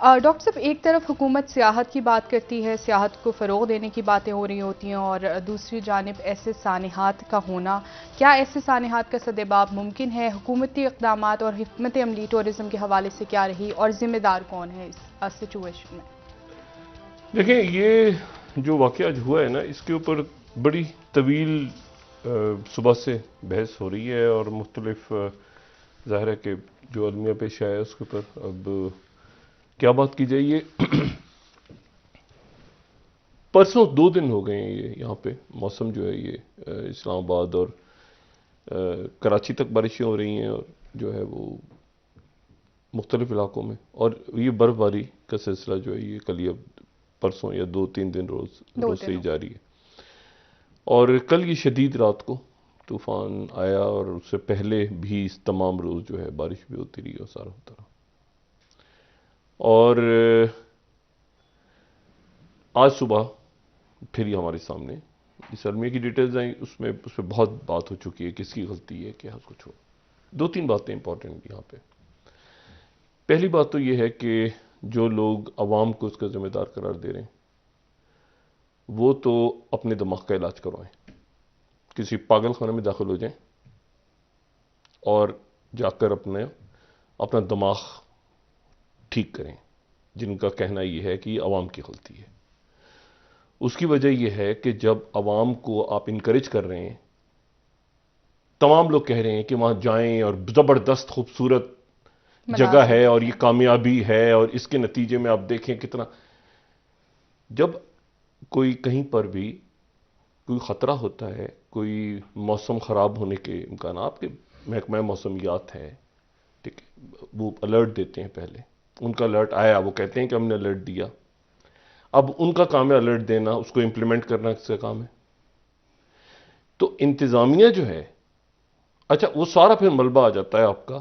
Doctor صاحب، ایک طرف حکومت سیاحت کی بات کرتی ہے، سیاحت کو فروغ دینے کی باتیں ہو رہی ہوتی ہیں، اور دوسری جانب ایسے سانحات کا ہونا، کیا ایسے سانحات کا سدباب ممکن ہے؟ حکومتی اقدامات اور حکمت عملی ٹورزم کے حوالے سے کیا رہی، اور ذمہ دار کون ہے اس سچویشن میں؟ دیکھیں، یہ جو واقعہ آج ہوا ہے نا، اس کے اوپر بڑی طویل صبح سے بحث ہو رہی ہے، اور مختلف ظاہر ہے کہ جو المیہ پیش آیا ہے اس کے اوپر اب کیا بات کی جائے۔ یہ پرسوں 2 دن ہو گئے ہیں یہ یہاں پہ موسم جو ہے یہ اسلام آباد اور کراچی تک بارشیں ہو رہی ہیں، اور جو ہے وہ مختلف علاقوں میں، اور یہ برف باری کا سلسلہ جو ہے یہ کل اب پرسوں یا 2-3 دن روز سے ہی جاری ہے۔ اور کل یہ شدید رات کو طوفان آیا، اور اس سے پہلے بھی اس تمام روز جو ہے بارش بھی ہوتی رہی اور سارا ہوتا رہا۔ اور آج صبح پھر یہ ہمارے سامنے اس المیہ کی ڈیٹیلز آئیں، اس میں بہت بات ہو چکی ہے، کس کی غلطی ہے، کیا اس کو چھوڑ۔ 2-3 باتیں امپورٹنٹ یہاں پہ۔ پہلی بات تو یہ ہے کہ جو لوگ عوام کو اس کا ذمہ دار قرار دے رہے ہیں وہ تو اپنے دماغ کا علاج کروائیں، کسی پاگل خانے میں داخل ہو جائیں اور جا کر اپنا دماغ ٹھیک کریں، جن کا کہنا یہ ہے کہ یہ عوام کی غلطی ہے۔ اس کی وجہ یہ ہے کہ جب عوام کو آپ انکریج کر رہے ہیں، تمام لوگ کہہ رہے ہیں کہ وہاں جائیں اور زبردست خوبصورت جگہ ہے اور یہ کامیابی ہے، اور اس کے نتیجے میں آپ دیکھیں کتنا، جب کوئی کہیں پر بھی کوئی خطرہ ہوتا ہے، کوئی موسم خراب ہونے کے امکانات، کے محکمہ موسمیات ہے، ٹھیک ہے، وہ الرٹ دیتے ہیں، پہلے ان کا الرٹ آیا، وہ کہتے ہیں کہ ہم نے الرٹ دیا، اب ان کا کام ہے الرٹ دینا، اس کو امپلیمنٹ کرنا کس کا کام ہے؟ تو انتظامیہ جو ہے، اچھا وہ سارا پھر ملبہ آ جاتا ہے آپ کا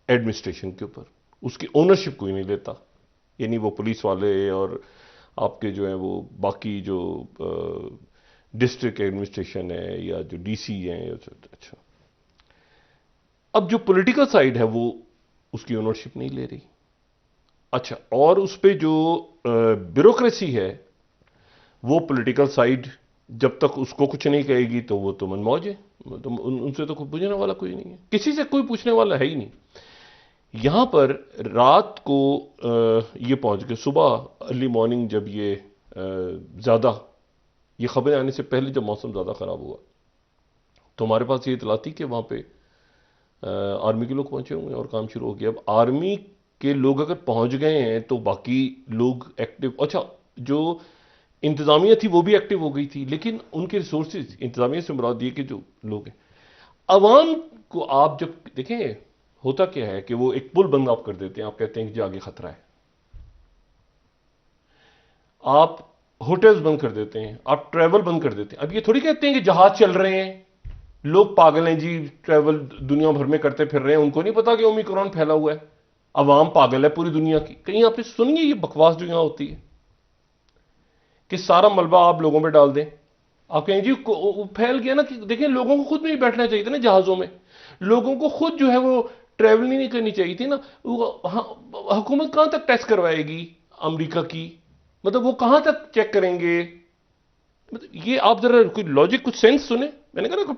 ایڈمنسٹریشن کے اوپر، اس کی اونرشپ کوئی نہیں لیتا، یعنی وہ پولیس والے اور آپ کے جو ہیں وہ باقی جو ڈسٹرکٹ ایڈمنسٹریشن ہے یا جو ڈی سی ہیں، اچھا اب جو پولیٹیکل سائیڈ ہے وہ اس کی اونرشپ نہیں لے رہی۔ اچھا، اور اس پہ جو بیوروکریسی ہے وہ پولیٹیکل سائیڈ جب تک اس کو کچھ نہیں کہے گی تو وہ تو من موج ہے، ان سے تو کوئی پوچھنے والا کوئی نہیں ہے، کسی سے کوئی پوچھنے والا ہے ہی نہیں۔ یہاں پر رات کو یہ پہنچ گئے، صبح ارلی مارننگ جب یہ زیادہ یہ خبریں آنے سے پہلے جب موسم زیادہ خراب ہوا تو ہمارے پاس یہ اطلاع تھی کہ وہاں پہ آرمی کے لوگ پہنچے ہوئے ہیں اور کام شروع ہو گیا۔ اب آرمی کے لوگ اگر پہنچ گئے ہیں تو باقی لوگ ایکٹیو، اچھا جو انتظامیہ تھی وہ بھی ایکٹیو ہو گئی تھی، لیکن ان کے ریسورسز، انتظامیہ سے مراد یہ کہ جو لوگ ہیں، عوام کو آپ جب دیکھیں ہوتا کیا ہے کہ وہ ایک پل بند آپ کر دیتے ہیں، آپ کہتے ہیں کہ جی آگے خطرہ ہے، آپ ہوٹلز بند کر دیتے ہیں، آپ ٹریول بند کر دیتے ہیں۔ اب یہ تھوڑی کہتے ہیں کہ جہاز چل رہے ہیں، لوگ پاگل ہیں جی، ٹریول دنیا بھر میں کرتے پھر رہے ہیں، ان کو نہیں پتا کہ اومیکرون پھیلا ہوا ہے، عوام پاگل ہے پوری دنیا کی۔ کہیں آپ نے سنیے یہ بکواس جو یہاں ہوتی ہے کہ سارا ملبہ آپ لوگوں پہ ڈال دیں، آپ کہیں جی پھیل گیا نا، دیکھیں لوگوں کو خود نہیں بیٹھنا چاہیے تھا نا جہازوں میں، لوگوں کو خود جو ہے وہ ٹریول نہیں کرنی چاہیے تھی نا۔ حکومت کہاں تک ٹیسٹ کروائے گی امریکہ کی؟ مطلب وہ کہاں تک چیک کریں گے؟ مطلب یہ آپ ذرا کوئی لاجک، کچھ سینس سنیں۔ میں نے کہا نا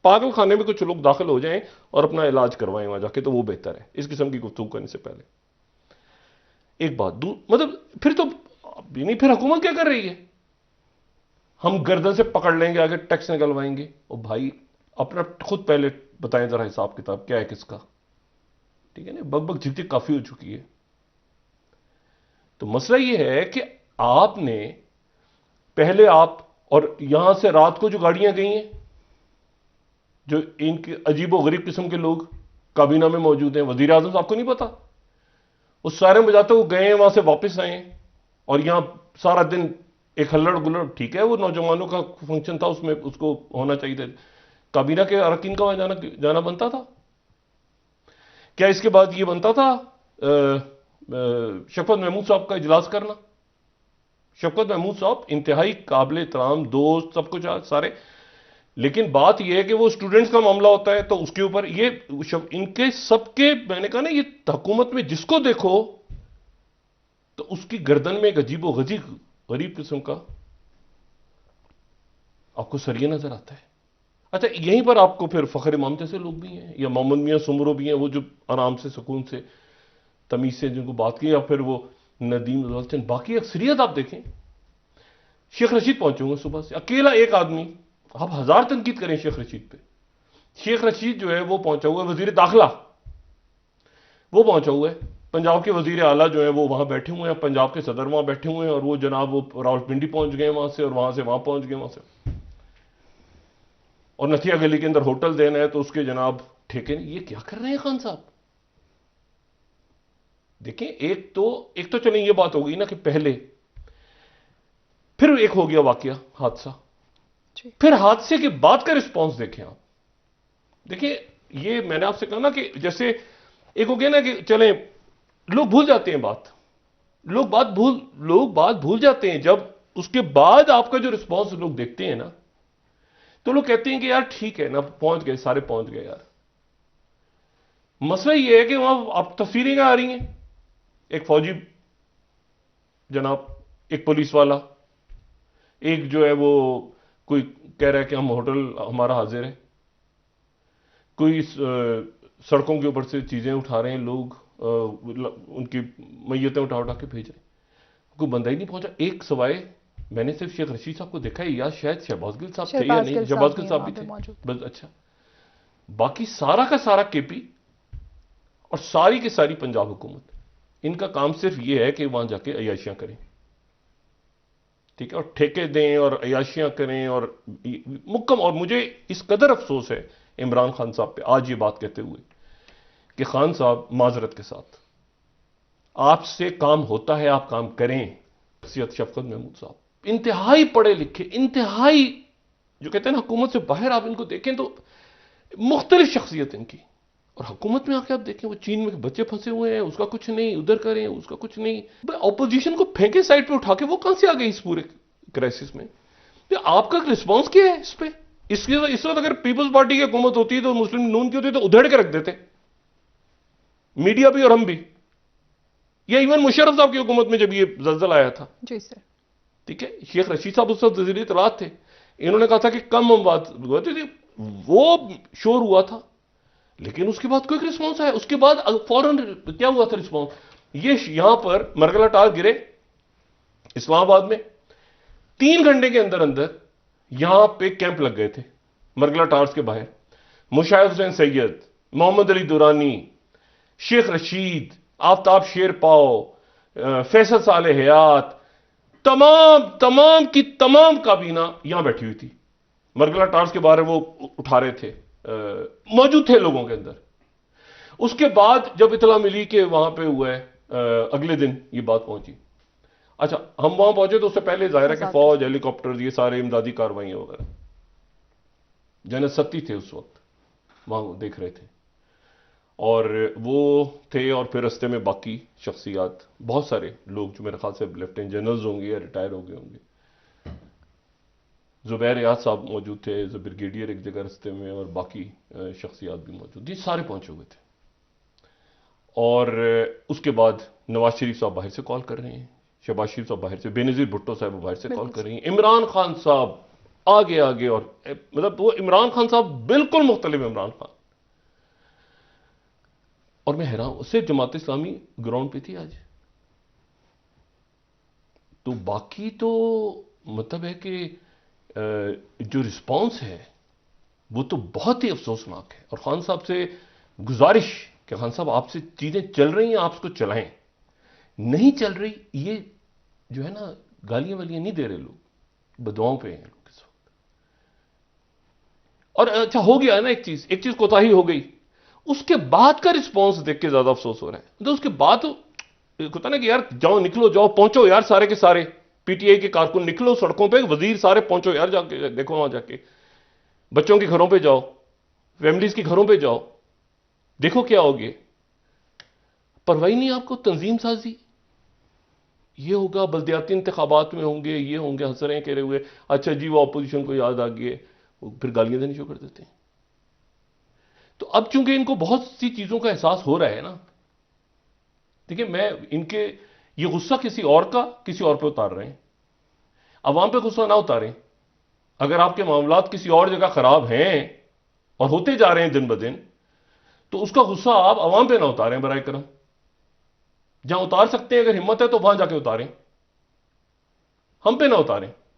پاگل خانے میں کچھ لوگ داخل ہو جائیں اور اپنا علاج کروائیں وہاں جا کے تو وہ بہتر ہے اس قسم کی گفتگو کرنے سے پہلے۔ ایک بات مطلب پھر تو نہیں، پھر حکومت کیا کر رہی ہے؟ ہم گردن سے پکڑ لیں گے، آگے ٹیکس نکلوائیں گے، اور بھائی اپنا خود پہلے بتائیں ذرا حساب کتاب کیا ہے کس کا، ٹھیک ہے نا؟ بگ بگ جھک جھک کافی ہو چکی ہے۔ تو مسئلہ یہ ہے کہ آپ نے پہلے اور یہاں سے رات کو جو گاڑیاں گئی ہیں، جو ان کے عجیب و غریب قسم کے لوگ کابینہ میں موجود ہیں، وزیر اعظم صاحب کو نہیں پتا، وہ سارے بجاتے وہ گئے ہیں وہاں سے واپس آئے ہیں، اور یہاں سارا دن ایک ہلڑ گلڑ، ٹھیک ہے وہ نوجوانوں کا فنکشن تھا، اس میں اس کو ہونا چاہیے تھا، کابینہ کے اراکین کا وہاں جانا بنتا تھا کیا؟ اس کے بعد یہ بنتا تھا شفقت محمود صاحب کا اجلاس کرنا؟ شفقت محمود صاحب انتہائی قابل احترام دوست، سب کچھ سارے، لیکن بات یہ ہے کہ وہ اسٹوڈنٹس کا معاملہ ہوتا ہے تو اس کے اوپر یہ ان کے سب کے، میں نے کہا نا یہ حکومت میں جس کو دیکھو تو اس کی گردن میں ایک عجیب و غریب قسم کا آپ کو سریہ نظر آتا ہے. اچھا یہیں پر آپ کو پھر فخر امام جیسے لوگ بھی ہیں, یا محمد میاں سمرو بھی ہیں, وہ جو آرام سے سکون سے تمیز سے جن کو بات کی, یا پھر وہ ندیم رضا. باقی اکثریت آپ دیکھیں, شیخ رشید پہنچے ہوئے صبح سے, اکیلا ایک آدمی. آپ ہزار تنقید کریں شیخ رشید پہ, شیخ رشید جو ہے وہ پہنچا ہوا ہے, وزیر داخلہ وہ پہنچا ہوا ہے, پنجاب کے وزیر اعلیٰ جو ہیں وہ وہاں بیٹھے ہوئے ہیں, پنجاب کے صدر وہاں بیٹھے ہوئے ہیں, اور وہ جناب وہ راولپنڈی پہنچ گئے وہاں سے, اور وہاں سے وہاں پہنچ گئے وہاں سے. اور نتھیا گلی کے اندر ہوٹل دینا ہے تو اس کے جناب ٹھیکے نہیں. یہ کیا کر رہے ہیں خان صاحب؟ دیکھیں ایک تو چلیں یہ بات ہو گئی نا کہ پہلے, پھر ایک ہو گیا واقعہ حادثہ, پھر حادثے کے بعد کا رسپانس دیکھیں آپ. دیکھیں یہ میں نے آپ سے کہا نا کہ جیسے ایک ہو گیا نا کہ چلیں لوگ بھول جاتے ہیں بات, لوگ بات بھول جاتے ہیں. جب اس کے بعد آپ کا جو رسپانس لوگ دیکھتے ہیں نا, تو لوگ کہتے ہیں کہ یار ٹھیک ہے نا, پہنچ گئے, سارے پہنچ گئے یار. مسئلہ یہ ہے کہ وہاں آپ تصویریں آ رہی ہیں, ایک فوجی جناب, ایک پولیس والا, ایک جو ہے وہ کوئی کہہ رہا ہے کہ ہم ہوٹل ہمارا حاضر ہے, کوئی سڑکوں کے اوپر سے چیزیں اٹھا رہے ہیں لوگ, ان کی میتیں اٹھا کے بھیج رہے ہیں, کوئی بندہ ہی نہیں پہنچا. ایک سوائے میں نے صرف شیخ رشید صاحب کو دیکھا ہے, یا شاید شہباز گل صاحب تھے یا نہیں, شہباز گل صاحب بھی تھے بس. اچھا باقی سارا کا سارا کے پی اور ساری کی ساری پنجاب حکومت, ان کا کام صرف یہ ہے کہ وہاں جا کے عیاشیاں کریں, ٹھیک ہے, اور ٹھیکے دیں اور عیاشیاں کریں. اور اور مجھے اس قدر افسوس ہے عمران خان صاحب پہ آج یہ بات کہتے ہوئے کہ خان صاحب معذرت کے ساتھ آپ سے کام ہوتا ہے, آپ کام کریں. شفقت محمود صاحب انتہائی پڑھے لکھے, انتہائی جو کہتے ہیں نا حکومت سے باہر, آپ ان کو دیکھیں تو مختلف شخصیت ان کی, اور حکومت میں آ کے آپ دیکھیں وہ چین میں بچے پھنسے ہوئے ہیں, اس کا کچھ نہیں, ادھر کریں اس کا کچھ نہیں. اپوزیشن کو پھینکے سائڈ پہ اٹھا کے, وہ کہاں سے آ گئی اس پورے کرائسس میں؟ آپ کا رسپانس کیا ہے اس پہ؟ اس وقت اگر پیپلز پارٹی کی حکومت ہوتی تو مسلم نون کی ہوتی تو ادھیڑ کے رکھ دیتے, میڈیا بھی اور ہم بھی, یا ایون مشرف صاحب کی حکومت میں جب یہ زلزلہ آیا تھا. جی سر. ٹھیک ہے, شیخ رشید صاحب اس وقت وزیر اطلاعات تھے, انہوں نے کہا تھا کہ کم اموات ہوتی تھی, وہ شور ہوا تھا, لیکن اس کے بعد کوئی رسپانس آیا. اس کے بعد فوراً کیا ہوا تھا رسپانس؟ یہ یہاں پر مرگلہ ٹار گرے اسلام آباد میں, 3 گھنٹے کے اندر اندر یہاں پہ کیمپ لگ گئے تھے مرگلہ ٹارز کے باہر. مشاہد حسین سید, محمد علی دورانی, شیخ رشید, آفتاب شیر پاؤ, فیصل صالح حیات, تمام کی تمام کابینہ یہاں بیٹھی ہوئی تھی. مرگلہ ٹارز کے بارے وہ اٹھا رہے تھے, موجود تھے لوگوں کے اندر. اس کے بعد جب اطلاع ملی کہ وہاں پہ ہوا ہے, اگلے دن یہ بات پہنچی. اچھا ہم وہاں پہنچے تو اس سے پہلے ظاہر ہے کہ فوج, ہیلی کاپٹر, یہ سارے امدادی کاروائیاں وغیرہ, جنرل ستی تھے اس وقت وہاں دیکھ رہے تھے, اور وہ تھے. اور پھر رستے میں باقی شخصیات, بہت سارے لوگ جو میرے خیال سے لیفٹیننٹ جنرلز ہوں گے یا ریٹائر ہو گئے ہوں گے. زبیر ریاض صاحب موجود تھے, بریگیڈیئر ایک جگہ رستے میں, اور باقی شخصیات بھی موجود تھے, سارے پہنچے ہوئے تھے. اور اس کے بعد نواز شریف صاحب باہر سے کال کر رہے ہیں, شہباز شریف صاحب باہر سے, بے نظیر بھٹو صاحب باہر سے کال کر رہی ہیں, عمران خان صاحب آگے, اور مطلب وہ عمران خان صاحب بالکل مختلف عمران خان. اور میں حیران, اس سے جماعت اسلامی گراؤنڈ پہ تھی آج. تو باقی تو مطلب ہے کہ جو رسپانس ہے وہ تو بہت ہی افسوسناک ہے. اور خان صاحب سے گزارش کہ خان صاحب آپ سے چیزیں چل رہی ہیں, آپ اس کو چلائیں, نہیں چل رہی, یہ جو ہے نا گالیاں والیاں نہیں دے رہے لوگ, بدعاؤں پہ ہیں لوگ اس وقت. اور اچھا ہو گیا ہے نا, ایک چیز کوتاہی ہو گئی, اس کے بعد کا رسپانس دیکھ کے زیادہ افسوس ہو رہا ہے. تو اس کے بعد ہوتا نا کہ یار جاؤ, نکلو, جاؤ, پہنچو یار, سارے کے سارے پی ٹی آئی کے کارکن نکلو سڑکوں پہ, وزیر سارے پہنچو یار, جا کے دیکھو وہاں جا کے, بچوں کے گھروں پہ جاؤ, فیملیز کے گھروں پہ جاؤ, دیکھو کیا ہوگے. پرواہی نہیں آپ کو تنظیم سازی, یہ ہوگا بلدیاتی انتخابات میں ہوں گے, یہ ہوں گے, ہنس رہے ہیں کہہ رہے ہوئے, اچھا جی وہ اپوزیشن کو یاد آ گئے, پھر گالیاں دینے شروع کر دیتے ہیں. تو اب چونکہ ان کو بہت سی چیزوں کا احساس ہو رہا ہے نا, دیکھیں میں ان کے یہ غصہ کسی اور کا کسی اور پہ اتار رہے ہیں. عوام پہ غصہ نہ اتاریں. اگر آپ کے معاملات کسی اور جگہ خراب ہیں اور ہوتے جا رہے ہیں دن بدن، تو اس کا غصہ آپ عوام پہ نہ اتاریں برائے کرم. جہاں اتار سکتے ہیں اگر ہمت ہے تو وہاں جا کے اتاریں، ہم پہ نہ اتاریں.